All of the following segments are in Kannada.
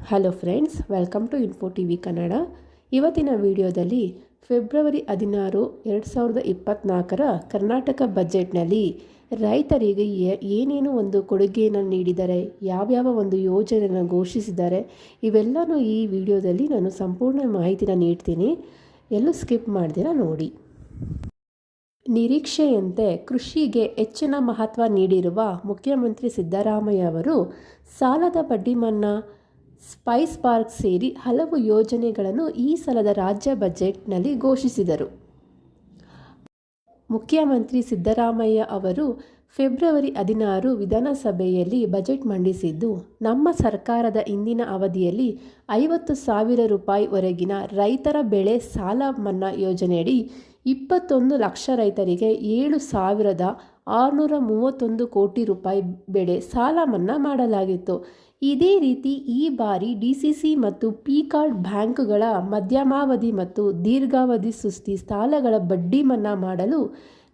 Hello friends, welcome to info T V Kannada. ಇವತ್ತಿನ ವಿಡಿಯೋದಲ್ಲಿ ಫೆಬ್ರವರಿ 16, 2024 ಕರ್ನಾಟಕ ಬಜೆಟ್ನಲ್ಲಿ ರೈತರಿಗೆ ಏನೇನು ಒಂದು ಕೊಡುಗೆಯನ್ನು ನೀಡಿದ್ದಾರೆ, ಯಾವ್ಯಾವ ಒಂದು ಯೋಜನೆಯನ್ನು ಘೋಷಿಸಿದ್ದಾರೆ, ಇವೆಲ್ಲನೂ ಈ ವಿಡಿಯೋದಲ್ಲಿ ನಾನು ಸಂಪೂರ್ಣ ಮಾಹಿತಿನ ನೀಡ್ತೀನಿ. ಎಲ್ಲೂ ಸ್ಕಿಪ್ ಮಾಡ್ದಿರ ನೋಡಿ. ನಿರೀಕ್ಷೆಯಂತೆ ಕೃಷಿಗೆ ಹೆಚ್ಚಿನ ಮಹತ್ವ ನೀಡಿರುವ ಮುಖ್ಯಮಂತ್ರಿ ಸಿದ್ದರಾಮಯ್ಯ ಅವರು ಸಾಲದ ಬಡ್ಡಿ ಮನ್ನಾ, ಸ್ಪೈಸ್ ಪಾರ್ಕ್ ಸೇರಿ ಹಲವು ಯೋಜನೆಗಳನ್ನು ಈ ಸಲದ ರಾಜ್ಯ ಬಜೆಟ್ನಲ್ಲಿ ಘೋಷಿಸಿದರು. ಮುಖ್ಯಮಂತ್ರಿ ಸಿದ್ದರಾಮಯ್ಯ ಅವರು ಫೆಬ್ರವರಿ 16 ವಿಧಾನಸಭೆಯಲ್ಲಿ ಬಜೆಟ್ ಮಂಡಿಸಿದ್ದು, ನಮ್ಮ ಸರ್ಕಾರದ ಇಂದಿನ ಅವಧಿಯಲ್ಲಿ 50,000 ರೂಪಾಯಿವರೆಗಿನ ರೈತರ ಬೆಳೆ ಸಾಲ ಮನ್ನಾ ಯೋಜನೆಯಡಿ 21 ಲಕ್ಷ ರೈತರಿಗೆ 7,631 ಕೋಟಿ ರೂಪಾಯಿ ಬೆಳೆ ಸಾಲ ಮನ್ನಾ ಮಾಡಲಾಗಿತ್ತು. ಇದೇ ರೀತಿ ಈ ಬಾರಿ ಡಿಸಿಸಿ ಮತ್ತು ಪಿಕಾರ್ಡ್ ಬ್ಯಾಂಕುಗಳ ಮಧ್ಯಮಾವಧಿ ಮತ್ತು ದೀರ್ಘಾವಧಿ ಸುಸ್ತಿ ಸಾಲಗಳ ಬಡ್ಡಿ ಮನ್ನಾ ಮಾಡಲು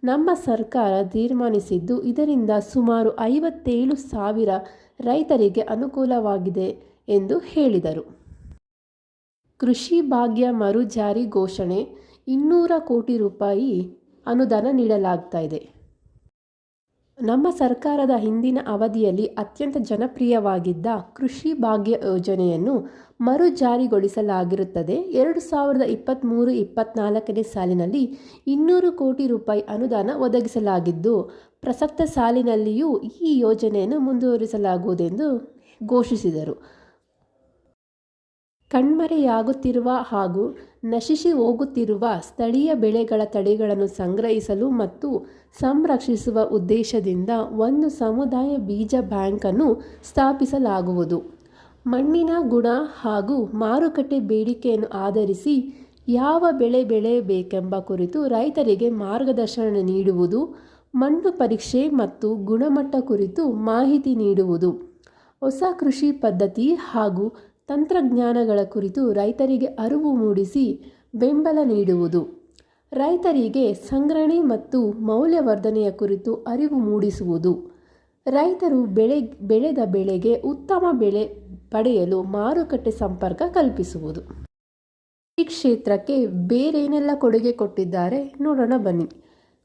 ನಮ್ಮ ಸರ್ಕಾರ ತೀರ್ಮಾನಿಸಿದ್ದು, ಇದರಿಂದ ಸುಮಾರು 57,000 ರೈತರಿಗೆ ಅನುಕೂಲವಾಗಿದೆ ಎಂದು ಹೇಳಿದರು. ಕೃಷಿ ಭಾಗ್ಯ ಮರು ಜಾರಿ ಘೋಷಣೆ, 200 ಕೋಟಿ ರೂಪಾಯಿ ಅನುದಾನ ನೀಡಲಾಗ್ತಾ ಇದೆ. ನಮ್ಮ ಸರ್ಕಾರದ ಹಿಂದಿನ ಅವಧಿಯಲ್ಲಿ ಅತ್ಯಂತ ಜನಪ್ರಿಯವಾಗಿದ್ದ ಕೃಷಿ ಭಾಗ್ಯ ಯೋಜನೆಯನ್ನು ಮರು ಜಾರಿಗೊಳಿಸಲಾಗಿರುತ್ತದೆ. 2023-24 ಸಾಲಿನಲ್ಲಿ 200 ಕೋಟಿ ರೂಪಾಯಿ ಅನುದಾನ ಒದಗಿಸಲಾಗಿದ್ದು, ಪ್ರಸಕ್ತ ಸಾಲಿನಲ್ಲಿಯೂ ಈ ಯೋಜನೆಯನ್ನು ಮುಂದುವರಿಸಲಾಗುವುದೆಂದು ಘೋಷಿಸಿದರು. ಕಣ್ಮರೆಯಾಗುತ್ತಿರುವ ಹಾಗೂ ನಶಿಸಿ ಹೋಗುತ್ತಿರುವ ಸ್ಥಳೀಯ ಬೆಳೆಗಳ ತಳಿಗಳನ್ನು ಸಂಗ್ರಹಿಸಲು ಮತ್ತು ಸಂರಕ್ಷಿಸುವ ಉದ್ದೇಶದಿಂದ ಒಂದು ಸಮುದಾಯ ಬೀಜ ಬ್ಯಾಂಕನ್ನು ಸ್ಥಾಪಿಸಲಾಗುವುದು. ಮಣ್ಣಿನ ಗುಣ ಹಾಗೂ ಮಾರುಕಟ್ಟೆ ಬೇಡಿಕೆಯನ್ನು ಆಧರಿಸಿ ಯಾವ ಬೆಳೆ ಬೆಳೆಯಬೇಕೆಂಬ ಕುರಿತು ರೈತರಿಗೆ ಮಾರ್ಗದರ್ಶನ ನೀಡುವುದು, ಮಣ್ಣು ಪರೀಕ್ಷೆ ಮತ್ತು ಗುಣಮಟ್ಟ ಕುರಿತು ಮಾಹಿತಿ ನೀಡುವುದು, ಹೊಸ ಕೃಷಿ ಪದ್ಧತಿ ಹಾಗೂ ತಂತ್ರಜ್ಞಾನಗಳ ಕುರಿತು ರೈತರಿಗೆ ಅರಿವು ಮೂಡಿಸಿ ಬೆಂಬಲ ನೀಡುವುದು, ರೈತರಿಗೆ ಸಂಗ್ರಹಣೆ ಮತ್ತು ಮೌಲ್ಯವರ್ಧನೆಯ ಕುರಿತು ಅರಿವು ಮೂಡಿಸುವುದು, ರೈತರು ಬೆಳೆದ ಬೆಳೆಗೆ ಉತ್ತಮ ಬೆಲೆ ಪಡೆಯಲು ಮಾರುಕಟ್ಟೆ ಸಂಪರ್ಕ ಕಲ್ಪಿಸುವುದು. ಈ ಕ್ಷೇತ್ರಕ್ಕೆ ಬೇರೇನೆಲ್ಲ ಕೊಡುಗೆ ಕೊಟ್ಟಿದ್ದಾರೆ ನೋಡೋಣ ಬನ್ನಿ.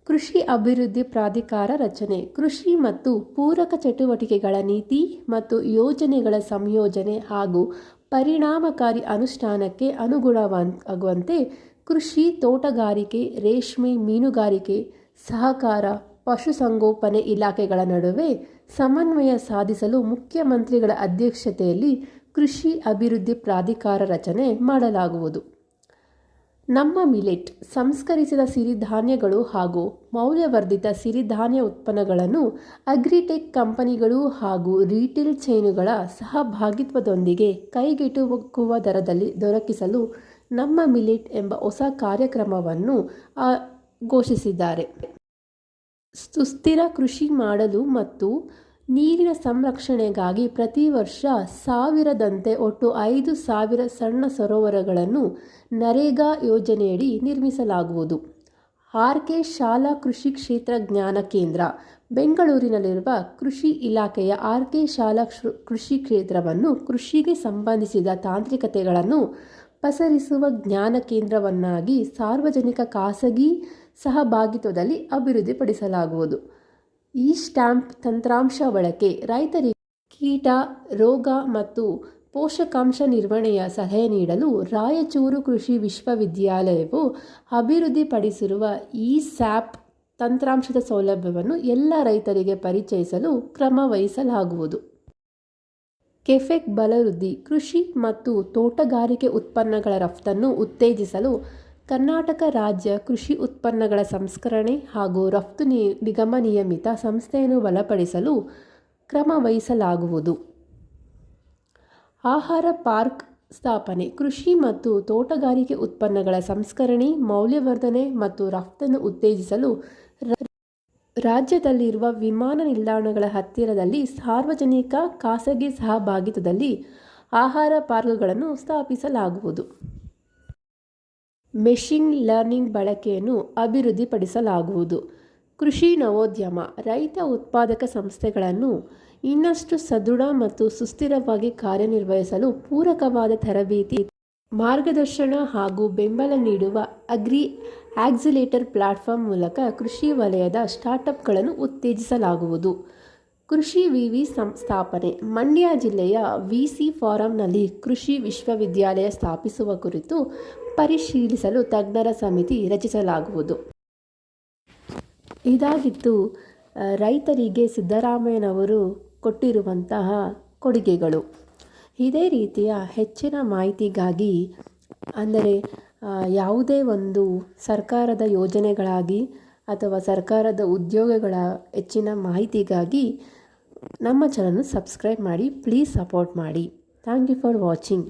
ಕೃಷಿ ಅಭಿವೃದ್ಧಿ ಪ್ರಾಧಿಕಾರ ರಚನೆ, ಕೃಷಿ ಮತ್ತು ಪೂರಕ ಚಟುವಟಿಕೆಗಳ ನೀತಿ ಮತ್ತು ಯೋಜನೆಗಳ ಸಂಯೋಜನೆ ಹಾಗೂ ಪರಿಣಾಮಕಾರಿ ಅನುಷ್ಠಾನಕ್ಕೆ ಅನುಗುಣವಾಗುವಂತೆ ಕೃಷಿ, ತೋಟಗಾರಿಕೆ, ರೇಷ್ಮೆ, ಮೀನುಗಾರಿಕೆ, ಸಹಕಾರ, ಪಶುಸಂಗೋಪನೆ ಇಲಾಖೆಗಳ ನಡುವೆ ಸಮನ್ವಯ ಸಾಧಿಸಲು ಮುಖ್ಯಮಂತ್ರಿಗಳ ಅಧ್ಯಕ್ಷತೆಯಲ್ಲಿ ಕೃಷಿ ಅಭಿವೃದ್ಧಿ ಪ್ರಾಧಿಕಾರ ರಚನೆ ಮಾಡಲಾಗುವುದು. ನಮ್ಮ ಮಿಲೆಟ್, ಸಂಸ್ಕರಿಸಿದ ಸಿರಿಧಾನ್ಯಗಳು ಹಾಗೂ ಮೌಲ್ಯವರ್ಧಿತ ಸಿರಿಧಾನ್ಯ ಉತ್ಪನ್ನಗಳನ್ನು ಅಗ್ರಿಟೆಕ್ ಕಂಪನಿಗಳು ಹಾಗೂ ರಿಟೇಲ್ ಚೈನುಗಳ ಸಹಭಾಗಿತ್ವದೊಂದಿಗೆ ಕೈಗೆಟುಕುವ ದರದಲ್ಲಿ ದೊರಕಿಸಲು ನಮ್ಮ ಮಿಲೆಟ್ ಎಂಬ ಹೊಸ ಕಾರ್ಯಕ್ರಮವನ್ನು ಘೋಷಿಸಿದ್ದಾರೆ. ಸುಸ್ಥಿರ ಕೃಷಿ ಮಾಡಲು ಮತ್ತು ನೀರಿನ ಸಂರಕ್ಷಣೆಗಾಗಿ ಪ್ರತಿ ವರ್ಷ 1000ದಂತೆ ಒಟ್ಟು 5,000 ಸಣ್ಣ ಸರೋವರಗಳನ್ನು ನರೇಗಾ ಯೋಜನೆಯಡಿ ನಿರ್ಮಿಸಲಾಗುವುದು. ಆರ್.ಕೆ. ಶಾಲಾ ಕೃಷಿ ಕ್ಷೇತ್ರ ಜ್ಞಾನ ಕೇಂದ್ರ, ಬೆಂಗಳೂರಿನಲ್ಲಿರುವ ಕೃಷಿ ಇಲಾಖೆಯ ಆರ್.ಕೆ. ಶಾಲಾ ಕೃಷಿ ಕ್ಷೇತ್ರವನ್ನು ಕೃಷಿಗೆ ಸಂಬಂಧಿಸಿದ ತಾಂತ್ರಿಕತೆಗಳನ್ನು ಪಸರಿಸುವ ಜ್ಞಾನ ಕೇಂದ್ರವನ್ನಾಗಿ ಸಾರ್ವಜನಿಕ ಖಾಸಗಿ ಸಹಭಾಗಿತ್ವದಲ್ಲಿ ಅಭಿವೃದ್ಧಿಪಡಿಸಲಾಗುವುದು. ಈ ಸ್ಟ್ಯಾಂಪ್ ತಂತ್ರಾಂಶ ಬಳಕೆ, ರೈತರಿಗೆ ಕೀಟ, ರೋಗ ಮತ್ತು ಪೋಷಕಾಂಶ ನಿರ್ವಹಣೆಯ ಸಲಹೆ ನೀಡಲು ರಾಯಚೂರು ಕೃಷಿ ವಿಶ್ವವಿದ್ಯಾಲಯವು ಅಭಿವೃದ್ಧಿಪಡಿಸಿರುವ ಈ ಸ್ಯಾಪ್ ತಂತ್ರಾಂಶದ ಸೌಲಭ್ಯವನ್ನು ಎಲ್ಲ ರೈತರಿಗೆ ಪರಿಚಯಿಸಲು ಕ್ರಮ ವಹಿಸಲಾಗುವುದು. ಕೆಫೆಕ್ ಬಲವೃದ್ಧಿ, ಕೃಷಿ ಮತ್ತು ತೋಟಗಾರಿಕೆ ಉತ್ಪನ್ನಗಳ ರಫ್ತನ್ನು ಉತ್ತೇಜಿಸಲು ಕರ್ನಾಟಕ ರಾಜ್ಯ ಕೃಷಿ ಉತ್ಪನ್ನಗಳ ಸಂಸ್ಕರಣೆ ಹಾಗೂ ರಫ್ತು ನಿಗಮ ನಿಯಮಿತ ಸಂಸ್ಥೆಯನ್ನು ಬಲಪಡಿಸಲು ಕ್ರಮ ವಹಿಸಲಾಗುವುದು. ಆಹಾರ ಪಾರ್ಕ್ ಸ್ಥಾಪನೆ, ಕೃಷಿ ಮತ್ತು ತೋಟಗಾರಿಕೆ ಉತ್ಪನ್ನಗಳ ಸಂಸ್ಕರಣೆ, ಮೌಲ್ಯವರ್ಧನೆ ಮತ್ತು ರಫ್ತನ್ನು ಉತ್ತೇಜಿಸಲು ರಾಜ್ಯದಲ್ಲಿರುವ ವಿಮಾನ ನಿಲ್ದಾಣಗಳ ಹತ್ತಿರದಲ್ಲಿ ಸಾರ್ವಜನಿಕ ಖಾಸಗಿ ಸಹಭಾಗಿತ್ವದಲ್ಲಿ ಆಹಾರ ಪಾರ್ಕ್ಗಳನ್ನು ಸ್ಥಾಪಿಸಲಾಗುವುದು. ಮೆಷಿನ್ ಲರ್ನಿಂಗ್ ಬಳಕೆಯನ್ನು ಅಭಿವೃದ್ಧಿಪಡಿಸಲಾಗುವುದು. ಕೃಷಿ ನವೋದ್ಯಮ, ರೈತ ಉತ್ಪಾದಕ ಸಂಸ್ಥೆಗಳನ್ನು ಇನ್ನಷ್ಟು ಸದೃಢ ಮತ್ತು ಸುಸ್ಥಿರವಾಗಿ ಕಾರ್ಯನಿರ್ವಹಿಸಲು ಪೂರಕವಾದ ತರಬೇತಿ, ಮಾರ್ಗದರ್ಶನ ಹಾಗೂ ಬೆಂಬಲ ನೀಡುವ ಆಕ್ಸಿಲೇಟರ್ ಪ್ಲಾಟ್ಫಾರ್ಮ್ ಮೂಲಕ ಕೃಷಿ ವಲಯದ ಸ್ಟಾರ್ಟ್ಅಪ್ಗಳನ್ನು ಉತ್ತೇಜಿಸಲಾಗುವುದು. ಕೃಷಿ ವಿವಿ ಸ್ಥಾಪನೆ. ಮಂಡ್ಯ ಜಿಲ್ಲೆಯ ವಿಸಿ ಫಾರಂನಲ್ಲಿ ಕೃಷಿ ವಿಶ್ವವಿದ್ಯಾಲಯ ಸ್ಥಾಪಿಸುವ ಕುರಿತು ಪರಿಶೀಲಿಸಲು ತಜ್ಞರ ಸಮಿತಿ ರಚಿಸಲಾಗುವುದು. ಇದಾಗಿತ್ತು ರೈತರಿಗೆ ಸಿದ್ದರಾಮಯ್ಯನವರು ಕೊಟ್ಟಿರುವಂತಹ ಕೊಡುಗೆಗಳು. ಇದೇ ರೀತಿಯ ಹೆಚ್ಚಿನ ಮಾಹಿತಿಗಾಗಿ, ಅಂದರೆ ಯಾವುದೇ ಒಂದು ಸರ್ಕಾರದ ಯೋಜನೆಗಳಾಗಿ ಅಥವಾ ಸರ್ಕಾರದ ಉದ್ಯೋಗಗಳ ಹೆಚ್ಚಿನ ಮಾಹಿತಿಗಾಗಿ ನಮ್ಮ ಚಾನಲ್ನ ಸಬ್ಸ್ಕ್ರೈಬ್ ಮಾಡಿ. ಪ್ಲೀಸ್ ಸಪೋರ್ಟ್ ಮಾಡಿ. Thank you for watching.